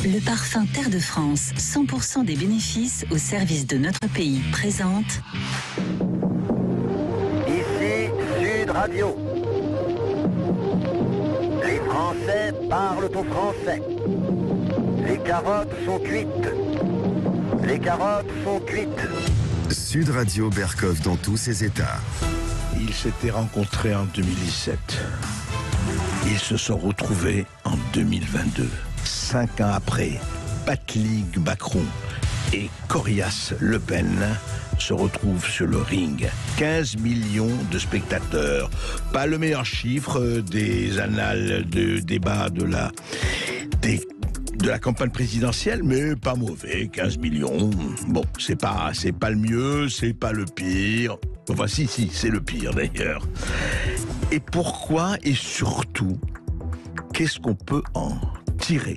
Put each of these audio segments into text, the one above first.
Le parfum Terre de France, 100% des bénéfices au service de notre pays, présente... Ici Sud Radio. Les Français parlent au français. Les carottes sont cuites. Les carottes sont cuites. Sud Radio Berkov dans tous ses états. Ils s'étaient rencontrés en 2017. Ils se sont retrouvés en 2022. 5 ans après, Patling Macron et Corias Le Pen se retrouvent sur le ring. 15 millions de spectateurs. Pas le meilleur chiffre des annales de débat de la campagne présidentielle, mais pas mauvais, 15 millions. Bon, c'est pas le mieux, c'est pas le pire. Enfin, si, c'est le pire d'ailleurs. Et pourquoi et surtout, qu'est-ce qu'on peut en tirer ?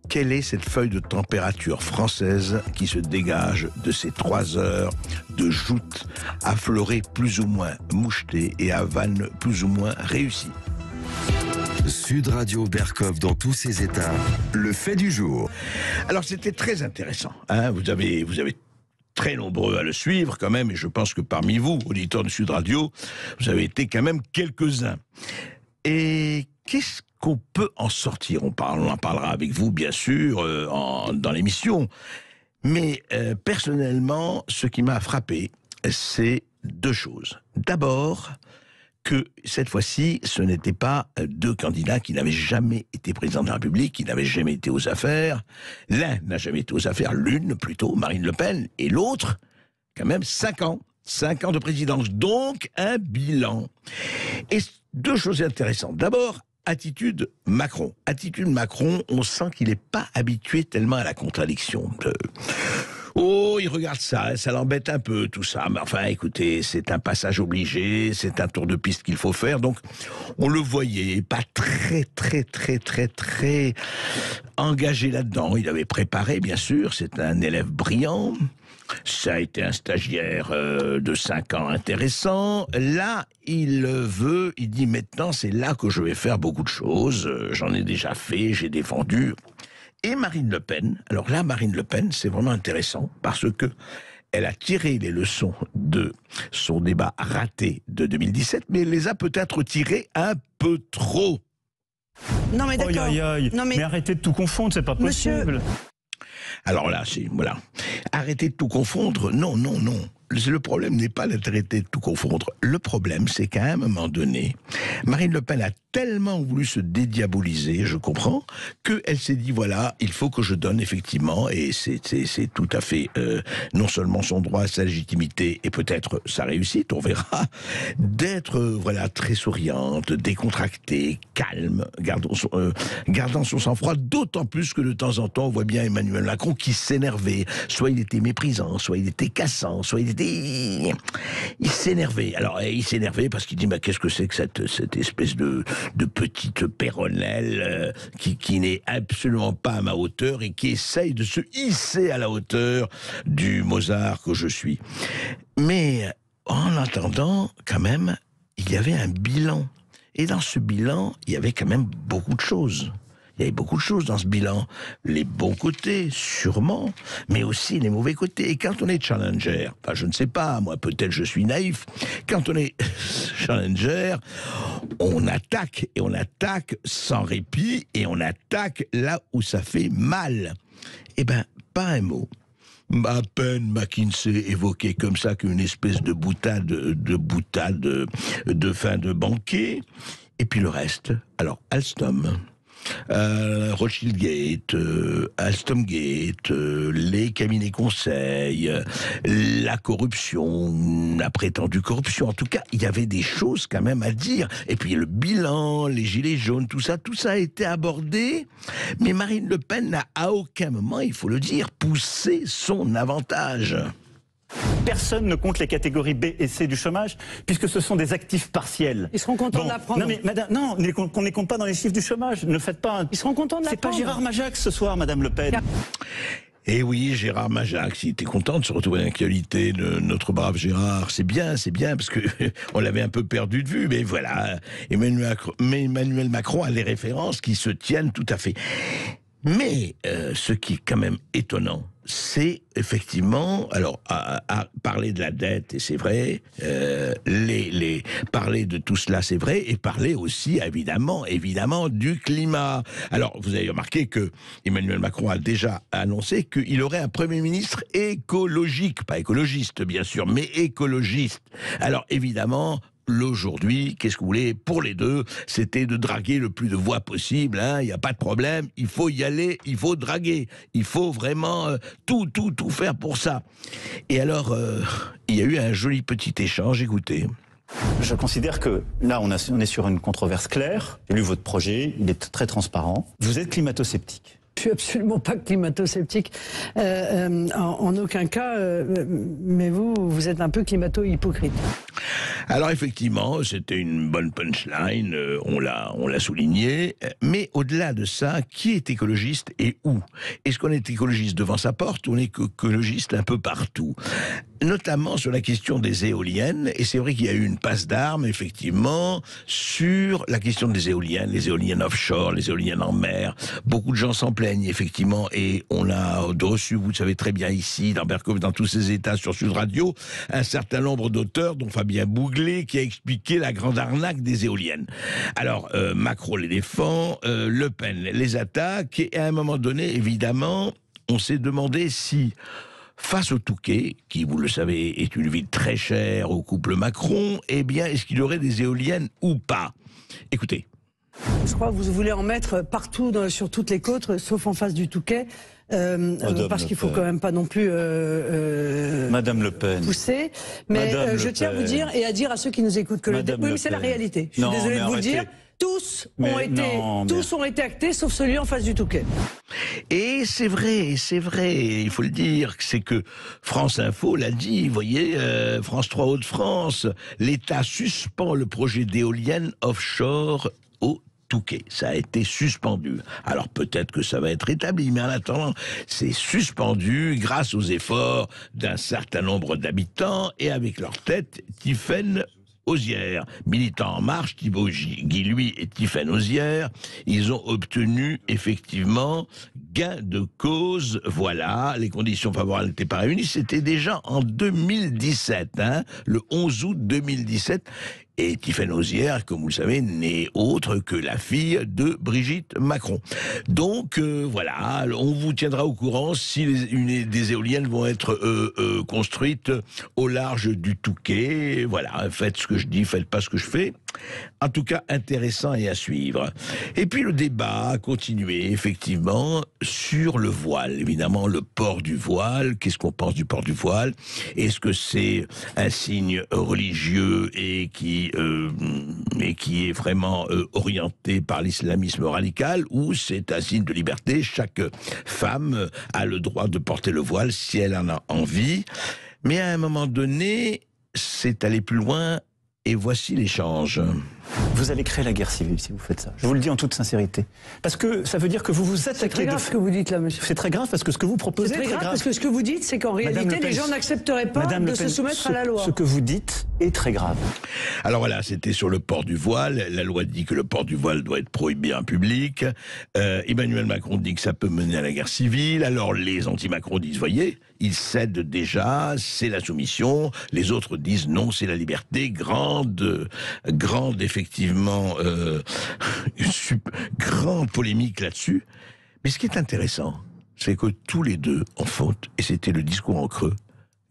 Quelle est cette feuille de température française qui se dégage de ces 3 heures de joutes affleurées plus ou moins mouchetées et à vannes plus ou moins réussies ? Sud Radio Berkov dans tous ses états, le fait du jour. Alors c'était très intéressant, hein, vous avez très nombreux à le suivre quand même, et je pense que parmi vous, auditeurs de Sud Radio, vous avez été quand même quelques-uns. Et qu'est-ce qu'on peut en sortir ? On en parlera avec vous, bien sûr, dans l'émission. Mais personnellement, ce qui m'a frappé, c'est 2 choses. D'abord, que cette fois-ci, ce n'était pas 2 candidats qui n'avaient jamais été président de la République, qui n'avaient jamais été aux affaires. L'un n'a jamais été aux affaires, l'une plutôt, Marine Le Pen, et l'autre, quand même, 5 ans. 5 ans de présidence, donc un bilan. Et 2 choses intéressantes. D'abord, attitude Macron. Attitude Macron, on sent qu'il n'est pas habitué tellement à la contradiction. Oh, il regarde ça l'embête un peu, tout ça. Mais enfin, écoutez, c'est un passage obligé, c'est un tour de piste qu'il faut faire. Donc, on le voyait pas très engagé là-dedans. Il avait préparé, bien sûr, c'est un élève brillant. Ça a été un stagiaire de 5 ans intéressant. Là, il dit maintenant, c'est là que je vais faire beaucoup de choses. J'en ai déjà fait, j'ai défendu. Et Marine Le Pen, alors là, Marine Le Pen, c'est vraiment intéressant parce que elle a tiré les leçons de son débat raté de 2017, mais elle les a peut-être tirées un peu trop. Non mais d'accord. Non, mais arrêtez de tout confondre, c'est pas possible. Monsieur... Alors là, voilà. Arrêtez de tout confondre. Non. Le problème n'est pas d'arrêter de tout confondre. Le problème, c'est qu'à un moment donné, Marine Le Pen a tellement voulu se dédiaboliser, je comprends, qu'elle s'est dit, voilà, il faut que je donne effectivement, et c'est tout à fait non seulement son droit, sa légitimité, et peut-être sa réussite, on verra, d'être voilà très souriante, décontractée, calme, gardant son sang-froid, d'autant plus que de temps en temps, on voit bien Emmanuel Macron qui s'énervait. Soit il était méprisant, soit il était cassant, soit il s'énervait. Alors, il s'énervait parce qu'il dit, mais qu'est-ce que c'est que cette espèce de petite péronnelle qui n'est absolument pas à ma hauteur et qui essaye de se hisser à la hauteur du Mozart que je suis. Mais, en attendant, quand même, il y avait un bilan. Et dans ce bilan, il y avait quand même beaucoup de choses. Il y avait beaucoup de choses dans ce bilan. Les bons côtés, sûrement, mais aussi les mauvais côtés. Et quand on est challenger, enfin je ne sais pas, moi peut-être je suis naïf, quand on est challenger, on attaque, et on attaque sans répit, et on attaque là où ça fait mal. Eh ben, pas un mot. À peine McKinsey évoquait comme ça qu'une espèce de boutade de fin de banquet. Et puis le reste, alors Alstom... Rothschild Gate, Alstom Gate, les cabinets conseils, la corruption, la prétendue corruption. En tout cas, il y avait des choses quand même à dire. Et puis le bilan, les gilets jaunes, tout ça a été abordé. Mais Marine Le Pen n'a à aucun moment, il faut le dire, poussé son avantage. Personne ne compte les catégories B et C du chômage, puisque ce sont des actifs partiels. Ils seront contents de l'apprendre. Non, mais madame, non, qu'on ne les compte pas dans les chiffres du chômage. Ne faites pas. Ils seront contents de l'apprendre. C'est pas Gérard Majax ce soir, madame Le Pen. Eh oui, Gérard Majax, il était content de se retrouver dans l'actualité de notre brave Gérard. C'est bien, parce que on l'avait un peu perdu de vue, mais voilà. Emmanuel Macron a les références qui se tiennent tout à fait. Mais ce qui est quand même étonnant, c'est effectivement, alors à parler de la dette, et c'est vrai, parler de tout cela, c'est vrai, et parler aussi évidemment du climat. Alors vous avez remarqué que Emmanuel Macron a déjà annoncé qu'il aurait un Premier ministre écologique, pas écologiste bien sûr, mais écologiste. Alors évidemment, aujourd'hui, qu'est-ce que vous voulez, pour les deux, c'était de draguer le plus de voix possible, il n'y a pas de problème, il faut y aller, il faut draguer, il faut vraiment tout faire pour ça. Et alors, il y a eu un joli petit échange, écoutez. Je considère que là, on est sur une controverse claire. J'ai lu votre projet, il est très transparent. Vous êtes climato-sceptique. Je suis absolument pas climato-sceptique, en aucun cas, mais vous êtes un peu climato-hypocrite. Alors effectivement, c'était une bonne punchline, on l'a souligné, mais au-delà de ça, qui est écologiste et où? Est-ce qu'on est écologiste devant sa porte ou on est écologiste un peu partout? Notamment sur la question des éoliennes, et c'est vrai qu'il y a eu une passe d'armes, effectivement, sur la question des éoliennes, les éoliennes offshore, les éoliennes en mer. Beaucoup de gens s'en plaignent, effectivement, et on a reçu, vous le savez très bien ici, dans Berkov, dans tous ces états, sur Sud Radio, un certain nombre d'auteurs, dont Fabien Bouglet, qui a expliqué la grande arnaque des éoliennes. Alors, Macron les défend, Le Pen les attaque, et à un moment donné, évidemment, on s'est demandé si... Face au Touquet, qui, vous le savez, est une ville très chère au couple Macron, eh bien, est-ce qu'il y aurait des éoliennes ou pas? Écoutez. Je crois que vous voulez en mettre partout, sur toutes les côtes, sauf en face du Touquet, parce qu'il faut quand même pas non plus Madame Le Pen pousser. Mais je tiens à vous dire, et à dire à ceux qui nous écoutent, que oui, mais c'est la réalité. Je suis désolé de vous le dire. Tous ont été actés, sauf celui en face du Touquet. Et c'est vrai, il faut le dire, c'est que France Info l'a dit, vous voyez, France 3 Hauts-de-France, l'État suspend le projet d'éolienne offshore au Touquet. Ça a été suspendu. Alors peut-être que ça va être rétabli, mais en attendant, c'est suspendu grâce aux efforts d'un certain nombre d'habitants et avec leur tête, Tiffaine Ozière, militant En Marche, Thibault Guilluy et Tiffaine Ozière, ils ont obtenu effectivement gain de cause. Voilà, les conditions favorables n'étaient pas réunies. C'était déjà en 2017, le 11 août 2017. Et Tiffaine Ozière, comme vous le savez, n'est autre que la fille de Brigitte Macron. Donc voilà, on vous tiendra au courant si des éoliennes vont être construites au large du Touquet. Voilà, faites ce que je dis, faites pas ce que je fais. En tout cas, intéressant et à suivre. Et puis le débat a continué, effectivement, sur le voile. Évidemment, le port du voile. Qu'est-ce qu'on pense du port du voile? Est-ce que c'est un signe religieux et qui est vraiment orienté par l'islamisme radical, ou c'est un signe de liberté? Chaque femme a le droit de porter le voile si elle en a envie. Mais à un moment donné, c'est aller plus loin. Et voici l'échange. Vous allez créer la guerre civile si vous faites ça. Je vous le dis en toute sincérité. Parce que ça veut dire que vous vous attaquez... C'est très grave ce que vous dites là, monsieur. C'est très grave parce que ce que vous proposez est très grave. Parce que ce que vous dites, c'est qu'en réalité, les gens n'accepteraient pas de se soumettre à la loi. Ce que vous dites est très grave. Alors voilà, c'était sur le port du voile. La loi dit que le port du voile doit être prohibé en public. Emmanuel Macron dit que ça peut mener à la guerre civile. Alors les anti-Macron disent, voyez, ils cèdent déjà, c'est la soumission. Les autres disent non, c'est la liberté. Grande effectivement, grande polémique là-dessus. Mais ce qui est intéressant, c'est que tous les deux en font, et c'était le discours en creux,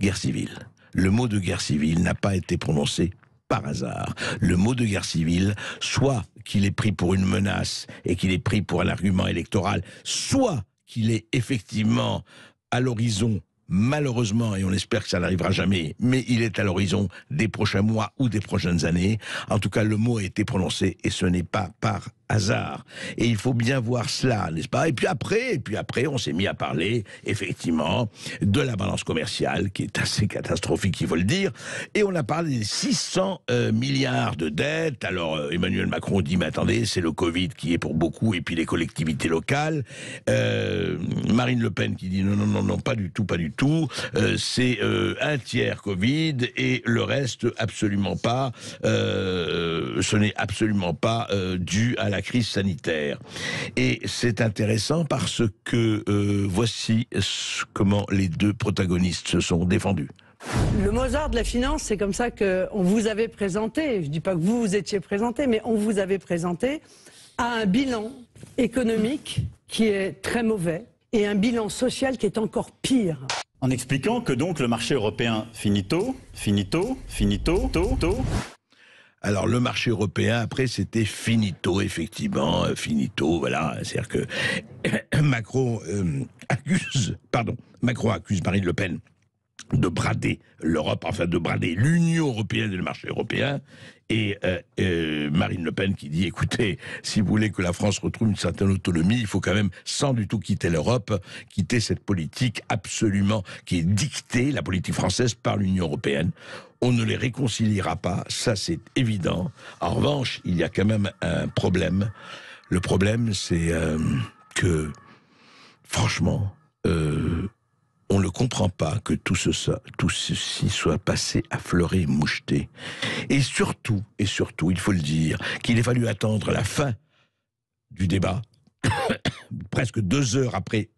guerre civile. Le mot de guerre civile n'a pas été prononcé par hasard. Le mot de guerre civile, soit qu'il est pris pour une menace et qu'il est pris pour un argument électoral, soit qu'il est effectivement à l'horizon, malheureusement, et on espère que ça n'arrivera jamais, mais il est à l'horizon des prochains mois ou des prochaines années. En tout cas, le mot a été prononcé et ce n'est pas par hasard. Et il faut bien voir cela, n'est-ce pas? Et puis après, on s'est mis à parler, effectivement, de la balance commerciale, qui est assez catastrophique, il faut le dire. Et on a parlé des 600 milliards de dettes. Alors, Emmanuel Macron dit, mais attendez, c'est le Covid qui est pour beaucoup, et puis les collectivités locales. Marine Le Pen qui dit, non, pas du tout. tout. C'est un tiers Covid et le reste absolument pas. Ce n'est absolument pas dû à la crise sanitaire. Et c'est intéressant parce que voici comment les deux protagonistes se sont défendus. Le Mozart de la finance, c'est comme ça qu'on vous avait présenté, je ne dis pas que vous étiez présenté, mais on vous avait présenté à un bilan économique qui est très mauvais et un bilan social qui est encore pire. En expliquant que donc le marché européen finito. Alors le marché européen, après, c'était finito, effectivement, finito, voilà. C'est-à-dire que Macron accuse Marine Le Pen de brader l'Europe, enfin de brader l'Union européenne et le marché européen. Et Marine Le Pen qui dit, écoutez, si vous voulez que la France retrouve une certaine autonomie, il faut quand même, sans du tout quitter l'Europe, quitter cette politique absolument qui est dictée, la politique française, par l'Union européenne. On ne les réconciliera pas, ça c'est évident. En revanche, il y a quand même un problème. Le problème, c'est que, franchement, on ne comprend pas que tout ceci soit passé à fleurer et moucheté. Et surtout, il faut le dire, qu'il ait fallu attendre la fin du débat, presque 2 heures après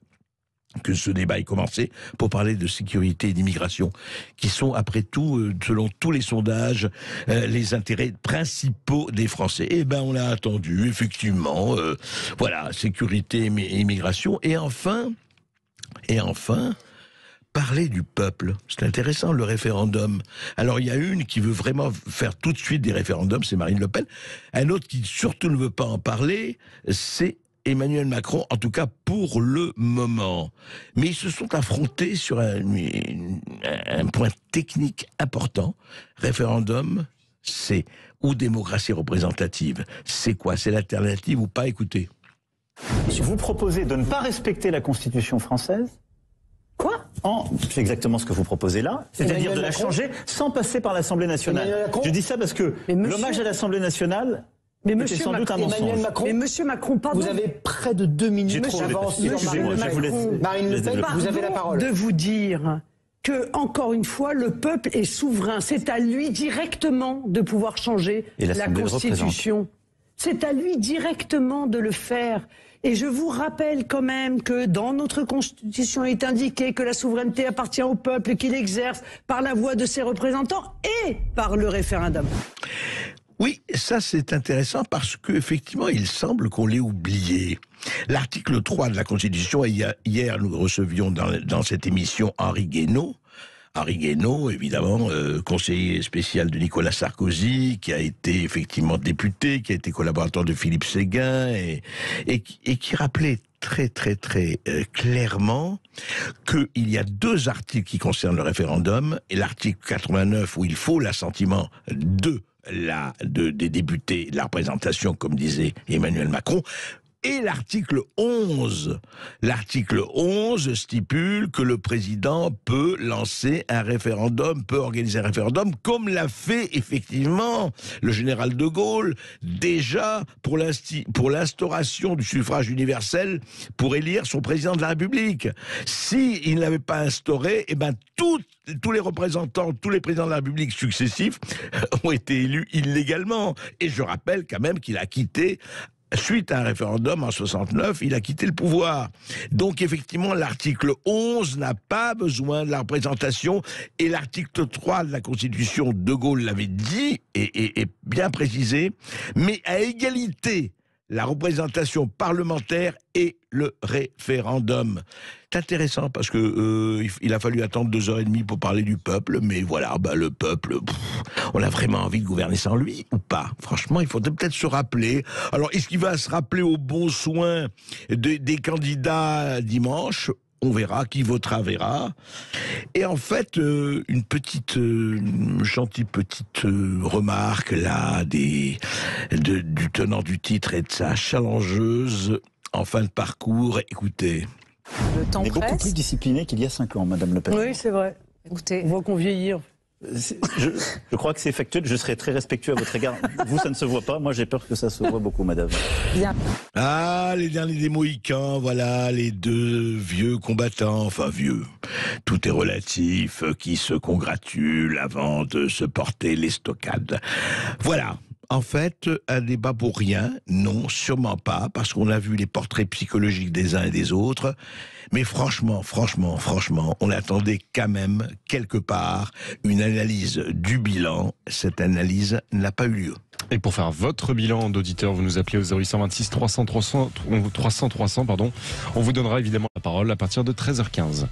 que ce débat ait commencé, pour parler de sécurité et d'immigration, qui sont, après tout, selon tous les sondages, les intérêts principaux des Français. Eh ben, on l'a attendu, effectivement, voilà, sécurité et immigration. Et enfin, parler du peuple. C'est intéressant, le référendum. Alors, il y a une qui veut vraiment faire tout de suite des référendums, c'est Marine Le Pen. Un autre qui surtout ne veut pas en parler, c'est Emmanuel Macron, en tout cas pour le moment. Mais ils se sont affrontés sur un point technique important. Référendum, c'est ou démocratie représentative. C'est quoi? C'est l'alternative ou pas? Écoutez. Vous proposez de ne pas respecter la Constitution française? Quoi? C'est exactement ce que vous proposez là, c'est-à-dire de la changer sans passer par l'Assemblée nationale. Je dis ça parce que l'hommage à l'Assemblée nationale était sans doute un mensonge. Mais monsieur Macron, pardon. Vous avez près de 2 minutes d'avance sur Marine Le Pen. Vous avez la parole. De vous dire que, encore une fois, le peuple est souverain. C'est à lui directement de pouvoir changer la Constitution. C'est à lui directement de le faire. Et je vous rappelle quand même que dans notre Constitution il est indiqué que la souveraineté appartient au peuple, qu'il exerce par la voix de ses représentants et par le référendum. Oui, ça c'est intéressant parce qu'effectivement il semble qu'on l'ait oublié. L'article 3 de la Constitution, hier nous recevions dans cette émission Henri Guénaud, évidemment, conseiller spécial de Nicolas Sarkozy, qui a été effectivement député, qui a été collaborateur de Philippe Séguin, et qui rappelait très clairement qu'il y a 2 articles qui concernent le référendum, et l'article 89 où il faut l'assentiment des députés, de la représentation, comme disait Emmanuel Macron, et l'article 11. L'article 11 stipule que le président peut lancer un référendum, peut organiser un référendum, comme l'a fait effectivement le général de Gaulle, déjà pour l'instauration du suffrage universel pour élire son président de la République. S'il n'avait pas instauré, eh ben tous les représentants, tous les présidents de la République successifs ont été élus illégalement. Et je rappelle quand même qu'il a quitté, suite à un référendum en 69, il a quitté le pouvoir. Donc effectivement, l'article 11 n'a pas besoin de la représentation, et l'article 3 de la Constitution, de Gaulle l'avait dit, et bien précisé, mais à égalité la représentation parlementaire et le référendum. C'est intéressant parce que il a fallu attendre 2h30 pour parler du peuple, mais voilà, le peuple, on a vraiment envie de gouverner sans lui ou pas? Franchement, il faudrait peut-être se rappeler. Alors, est-ce qu'il va se rappeler au bon soin des candidats dimanche? On verra, qui votera verra. Et en fait, une gentille petite remarque là du tenant du titre et de sa challengeuse en fin de parcours. Écoutez. Le temps presse. On est beaucoup plus discipliné qu'il y a 5 ans, Madame Le Pen. Oui, c'est vrai. Écoutez, on voit qu'on vieillit. Je crois que c'est factuel, je serai très respectueux à votre égard. Vous, ça ne se voit pas, moi j'ai peur que ça se voit beaucoup, madame. Bien. Ah, les derniers des Mohicans, voilà, les deux vieux combattants, enfin vieux, tout est relatif, qui se congratulent avant de se porter l'estocade. Voilà. En fait, un débat pour rien, non, sûrement pas, parce qu'on a vu les portraits psychologiques des uns et des autres, mais franchement, on attendait quand même, quelque part, une analyse du bilan. Cette analyse n'a pas eu lieu. Et pour faire votre bilan d'auditeur, vous nous appelez au 0826 300 300, pardon. On vous donnera évidemment la parole à partir de 13h15.